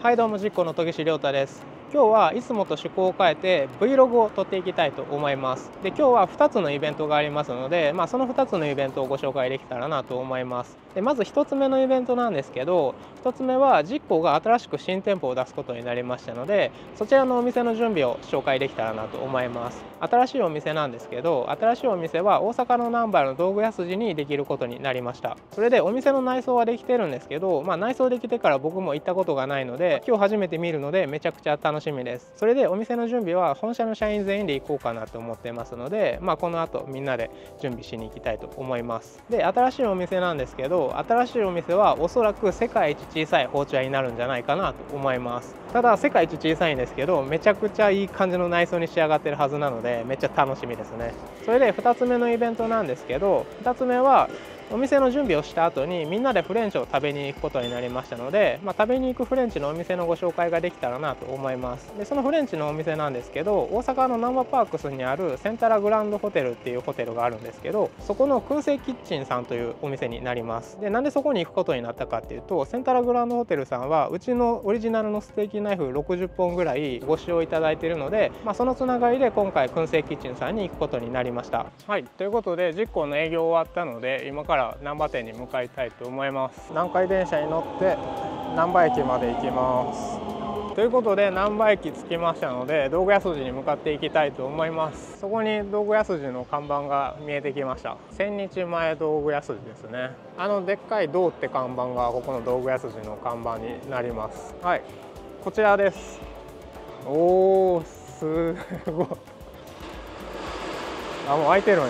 はいどうも、実行の戸岸亮太です。今日はいつもと趣向を変えて Vlog を撮っていきたいと思います。で、今日は2つのイベントがありますので、その2つのイベントをご紹介できたらなと思います。で、まず1つ目のイベントなんですけど、1つ目は実行が新しく新店舗を出すことになりましたので、そちらのお店の準備を紹介できたらなと思います。新しいお店なんですけど、新しいお店は大阪の難波の道具屋筋にできることになりました。それでお店の内装はできてるんですけど、内装できてから僕も行ったことがないので、今日初めて見るのでめちゃくちゃ楽しみです。それでお店の準備は本社の社員全員で行こうかなと思ってますので、この後みんなで準備しに行きたいと思います。で、新しいお店なんですけど、新しいお店はおそらく世界一小さい包丁屋になるんじゃないかなと思います。ただ世界一小さいんですけど、めちゃくちゃいい感じの内装に仕上がってるはずなので、めっちゃ楽しみですね。それで2つ目のイベントなんですけど、2つ目はお店の準備をした後にみんなでフレンチを食べに行くことになりましたので、食べに行くフレンチのお店のご紹介ができたらなと思います。で、そのフレンチのお店なんですけど、大阪の難波パークスにあるセンタラグランドホテルっていうホテルがあるんですけど、そこの燻製キッチンさんというお店になります。で、なんでそこに行くことになったかっていうと、センタラグランドホテルさんはうちのオリジナルのステーキナイフ60本ぐらいご使用いただいているので、そのつながりで今回燻製キッチンさんに行くことになりました。はい、ということで実行の営業終わったので、今から難波店に向かいたいと思います。南海電車に乗って難波駅まで行きます。ということで難波駅着きましたので、道具屋筋に向かっていきたいと思います。そこに道具屋筋の看板が見えてきました。千日前道具屋筋ですね。でっかい道って看板がここの道具屋筋の看板になります。はい、こちらです。おー、すごい。もう開いてるんよ。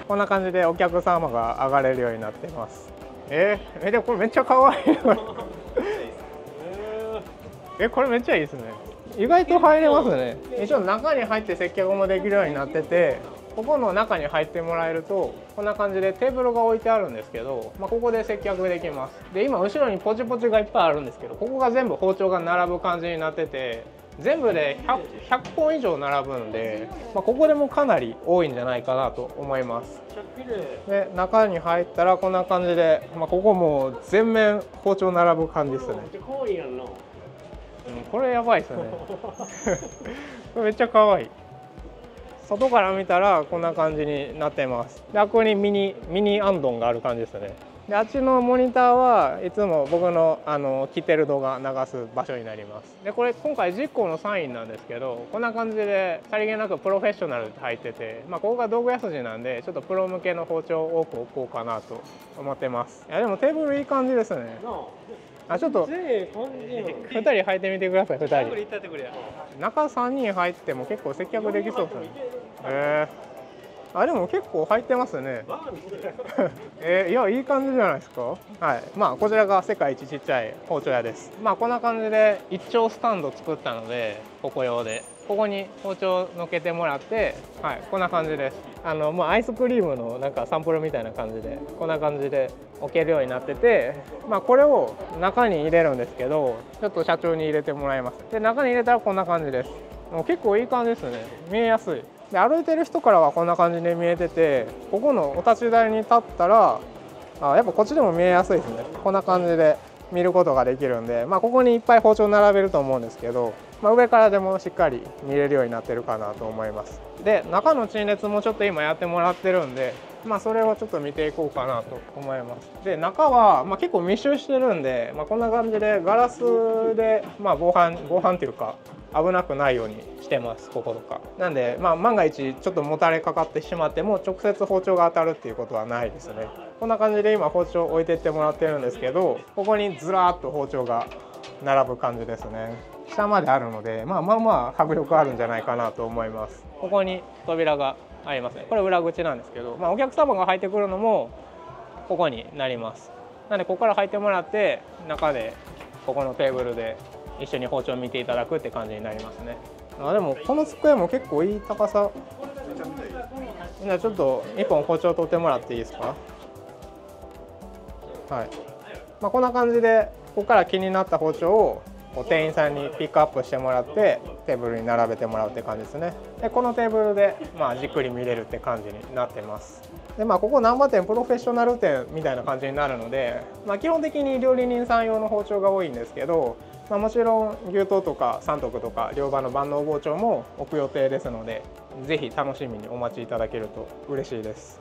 こんな感じでお客様が上がれるようになっています。でもこれめっちゃ可愛いこれめっちゃいいですね。意外と入れますね。一応中に入って接客もできるようになってて、ここの中に入ってもらえるとこんな感じでテーブルが置いてあるんですけど、ここで接客できます。で、今後ろにポチポチがいっぱいあるんですけど、ここが全部包丁が並ぶ感じになってて、全部で 100本以上並ぶんで、ここでもかなり多いんじゃないかなと思います。で、中に入ったらこんな感じで、ここも全面包丁並ぶ感じですね。これやばいですねこれめっちゃ可愛い。外から見たらこんな感じになってます。で、あそこにミニアンドンがある感じですね。で、あっちのモニターはいつも僕の着てる動画流す場所になります。で、これ今回実行のサインなんですけど、こんな感じでさりげなくプロフェッショナルって入ってて、ここが道具屋筋なんでちょっとプロ向けの包丁を多く置こうかなと思ってます。いや、でもテーブルいい感じですね。ちょっと2人入ってみてください。2人中3人入っても結構接客できそうですね。でも結構入ってますねいや、いい感じじゃないですか。はい、こちらが世界一ちっちゃい包丁屋です。こんな感じで一丁スタンド作ったので、ここ用でここに包丁乗っけてもらって、はい、こんな感じです。アイスクリームのなんかサンプルみたいな感じでこんな感じで置けるようになってて、これを中に入れるんですけど、ちょっと社長に入れてもらいます。で、中に入れたらこんな感じです。もう結構いい感じですね。見えやすい。で、歩いてる人からはこんな感じで見えてて、ここのお立ち台に立ったらやっぱこっちでも見えやすいですね。こんな感じで見ることができるんで、ここにいっぱい包丁並べると思うんですけど、上からでもしっかり見れるようになってるかなと思います。で、中の陳列もちょっと今やってもらってるんで、それをちょっと見ていこうかなと思います。で、中は結構密集してるんで、こんな感じでガラスで防犯っていうか危なくないようにしてます。こことかなんで、万が一ちょっともたれかかってしまっても直接包丁が当たるっていうことはないですね。こんな感じで今包丁置いてってもらってるんですけど、ここにずらーっと包丁が並ぶ感じですね。下まであるので、迫力あるんじゃないかなと思います。ここに扉がありますね。これ裏口なんですけど、お客様が入ってくるのもここになります。なのでここから入ってもらって中でここのテーブルで一緒に包丁を見ていただくって感じになりますね。でもこの机も結構いい高さ。じゃあちょっと1本包丁取ってもらっていいですか。はい、こんな感じでここから気になった包丁を店員さんにピックアップしてもらってテーブルに並べてもらうって感じですね。で、このテーブルでじっくり見れるって感じになってます。でここ難波店プロフェッショナル店みたいな感じになるので、基本的に料理人さん用の包丁が多いんですけど、もちろん牛刀とか三徳とか両刃の万能包丁も置く予定ですので、ぜひ楽しみにお待ちいただけると嬉しいです。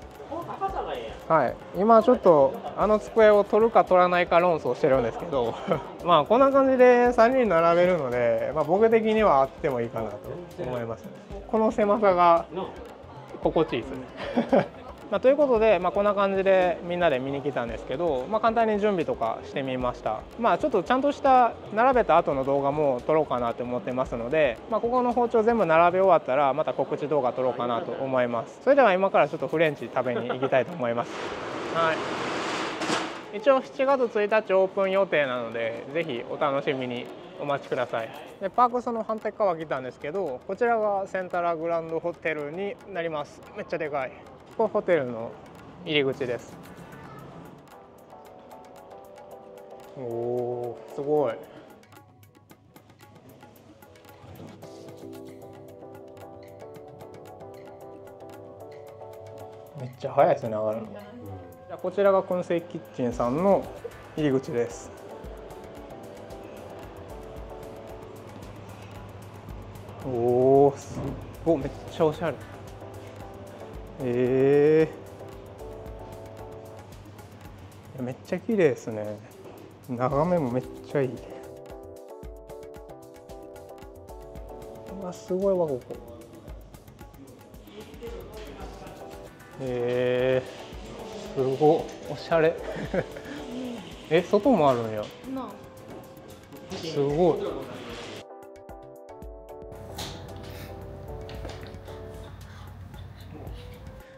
はい、今ちょっと机を取るか取らないか論争してるんですけどこんな感じで3人並べるので、僕的にはあってもいいかなと思いますね。この狭さが心地いいですねということで、こんな感じでみんなで見に来たんですけど、簡単に準備とかしてみました。ちょっとちゃんとした並べた後の動画も撮ろうかなと思ってますので、ここの包丁全部並べ終わったらまた告知動画撮ろうかなと思います。それでは今からちょっとフレンチ食べに行きたいと思います。はい、一応7月1日オープン予定なので、ぜひお楽しみにお待ちください。でパークスの反対側来たんですけど、こちらがセンタラグランドホテルになります。めっちゃでかい。ここホテルの入り口です。おお、すごい。めっちゃ早いですね、上がるの。じゃあこちらが燻製キッチンさんの入り口です。おお、すごい、めっちゃおしゃれ。めっちゃ綺麗ですね。眺めもめっちゃいい。うわ、すごいわここ。すごいおしゃれ外もあるんや。すごい。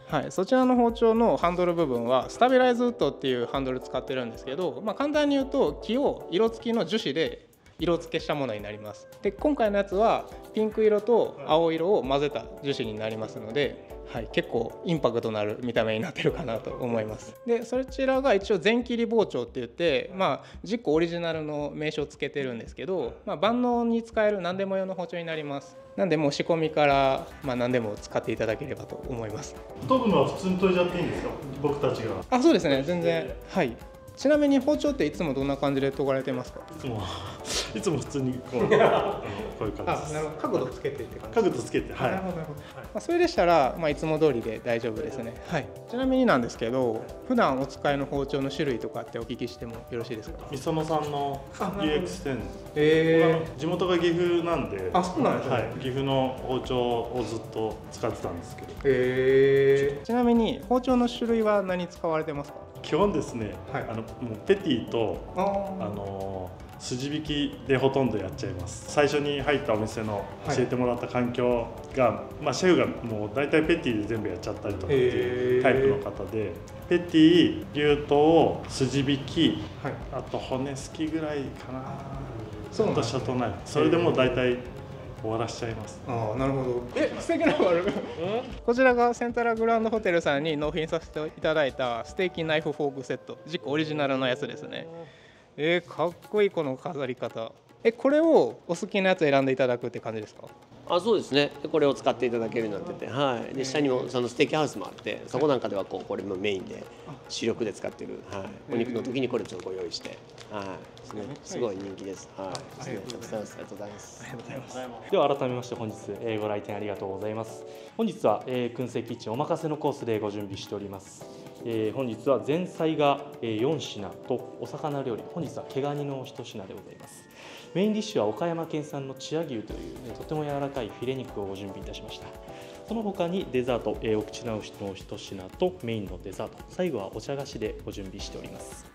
はい、そちらの包丁のハンドル部分はスタビライズウッドっていうハンドル使ってるんですけど、簡単に言うと木を色付きの樹脂で色付けしたものになります。で今回のやつはピンク色と青色を混ぜた樹脂になりますので、結構インパクトのある見た目になってるかなと思います。でそちらが一応全切り包丁って言って、10個オリジナルの名称をつけてるんですけど、万能に使える何でも用の包丁になります。なんでもう仕込みから何でも使っていただければと思います。研ぐのは普通に研いじゃっていいんですか、僕たちが。そうですね、全然。はい。ちなみに包丁っていつもどんな感じで研がれてますか？いつも普通にこういう感じです。なるほど。角度つけてって感じ。角度つけて、はい。なるほどなるほど。それでしたらいつも通りで大丈夫ですね。はい。ちなみになんですけど、普段お使いの包丁の種類とかってお聞きしてもよろしいですか？みそのさんの UX10。地元が岐阜なんで。そうなんですね。岐阜の包丁をずっと使ってたんですけど。ちなみに包丁の種類は何使われてますか？基本ですね、もうペティと筋引きでほとんどやっちゃいます。最初に入ったお店の教えてもらった環境が、シェフがもう大体ペティで全部やっちゃったりとかっていうタイプの方で、ペティ、牛刀、筋引き、あと骨すきぐらいかな。そうなんですね。あとシャトナイフ。それでもう大体終わらしちゃいます。なるほど。素敵なのがある。こちらがセンタラグランドホテルさんに納品させていただいたステーキナイフフォークセット、自己オリジナルのやつですね。かっこいいこの飾り方。これをお好きなやつ選んでいただくって感じですか？そうですね。これを使っていただけるようになってて、で下にもそのステーキハウスもあって、そこなんかではこれもメインで主力で使ってる、お肉の時にこれちょっとご用意して、すごい人気です。ありがとうございます。では改めまして本日ご来店ありがとうございます。本日は燻製キッチンお任せのコースでご準備しております。本日は前菜が4品とお魚料理、本日は毛ガニの1品でございます。メインディッシュは岡山県産の千屋牛という、とても柔らかいフィレ肉をご準備いたしました。その他にデザート、お口直しの1品とメインのデザート、最後はお茶菓子でご準備しております。